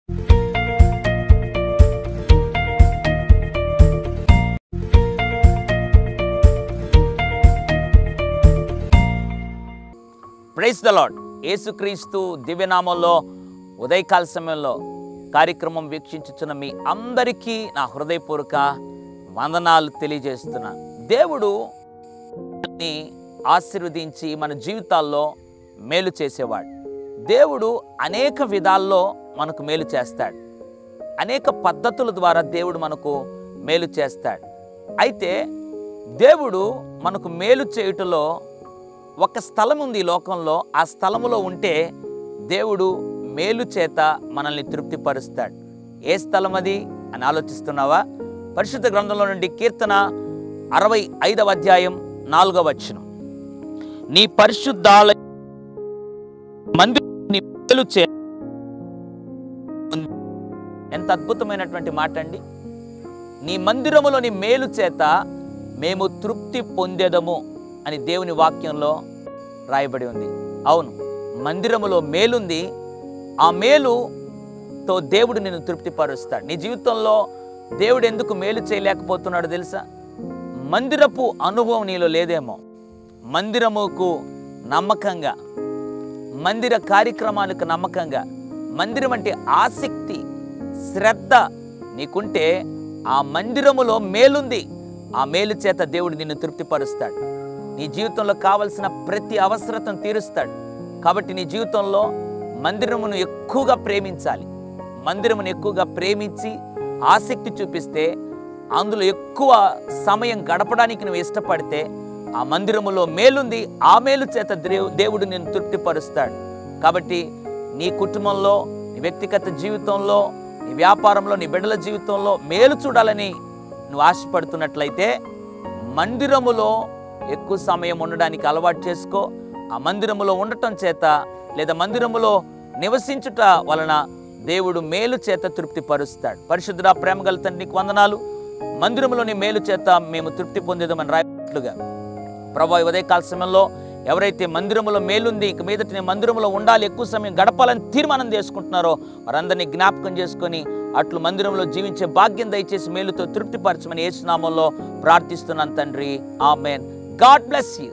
Praise the lord. యేసుక్రీస్తు దివ్యనామంలో ఉదయకాల సమయంలో కార్యక్రమం వీక్షించుచున్న మీ అందరికీ నా హృదయపూర్వక వందనాలు తెలియజేస్తున్నాను. దేవుడు ఆశీర్వదించి మన జీవితాల్లో మేలు చేసేవాడు. దేవుడు అనేక విధాల్లో మనకు మేలు చేస్తాడు. అనేక పద్ధతుల ద్వారా దేవుడు మనకు మేలు చేస్తాడు. అయితే దేవుడు మనకు మేలు చేయుటలో ఒక స్థలం ఉంది ఈ లోకంలో. ఆ స్థలములో ఉంటే దేవుడు మేలు చేత మనల్ని తృప్తిపరుస్తాడు. ఏ స్థలం అది అని ఆలోచిస్తున్నావా? పరిశుద్ధ గ్రంథంలో నుండి కీర్తన 65వ అధ్యాయం 4వ వచనం. నీ పరిశుద్ధాలయ మందిరములో నీ మేలు చే. ఎంత అద్భుతమైనటువంటి మాట అండి. నీ మందిరములోని మేలు చేత మేము తృప్తి పొందేదము అని దేవుని వాక్యంలో రాయబడి ఉంది. అవును, మందిరములో మేలుంది. ఆ మేలుతో దేవుడు నిన్ను తృప్తిపరుస్తాడు. నీ జీవితంలో దేవుడు ఎందుకు మేలు చేయలేకపోతున్నాడో తెలుసా? మందిరపు అనుభవం నీలో లేదేమో. మందిరముకు నమ్మకంగా, మందిర కార్యక్రమాలకు నమ్మకంగా, మందిరం అంటే ఆసక్తి, శ్రద్ధ నీకుంటే ఆ మందిరములో మేలుంది. ఆ మేలు చేత దేవుడు నిన్ను తృప్తిపరుస్తాడు. నీ జీవితంలో కావలసిన ప్రతి అవసరతను తీరుస్తాడు. కాబట్టి నీ జీవితంలో మందిరమును ఎక్కువగా ప్రేమించాలి. మందిరమును ఎక్కువగా ప్రేమించి ఆసక్తి చూపిస్తే, అందులో ఎక్కువ సమయం గడపడానికి నువ్వు ఇష్టపడితే ఆ మందిరములో మేలుంది. ఆ మేలు చేత దేవుడు నిన్ను తృప్తిపరుస్తాడు. కాబట్టి నీ కుటుంబంలో, నీ వ్యక్తిగత జీవితంలో, నీ వ్యాపారంలో, నీ బిడ్డల జీవితంలో మేలు చూడాలని నువ్వు ఆశపడుతున్నట్లయితే మందిరములో ఎక్కువ సమయం ఉండడానికి అలవాటు చేసుకో. ఆ మందిరములో ఉండటం చేత లేదా మందిరములో నివసించుట వలన దేవుడు మేలు చేత తృప్తిపరుస్తాడు. పరిశుద్ధుడా, ప్రేమగల తండ్రి, నీకు వందనాలు. మందిరములోని మేలు చేత మేము తృప్తి పొందేదామని రాయట్లుగా ప్రభా, ఉదయకాల సమయంలో ఎవరైతే మందిరములో మేలుంది, ఇక మీదట నేను మందిరములో ఉండాలి, ఎక్కువ సమయం గడపాలని తీర్మానం చేసుకుంటున్నారో వారందరినీ జ్ఞాపకం చేసుకొని అట్లు మందిరంలో జీవించే భాగ్యం దయచేసి మేలుతో తృప్తిపరచమని యేసు నామములో ప్రార్థిస్తున్నాను తండ్రి. ఆమేన్. God bless you.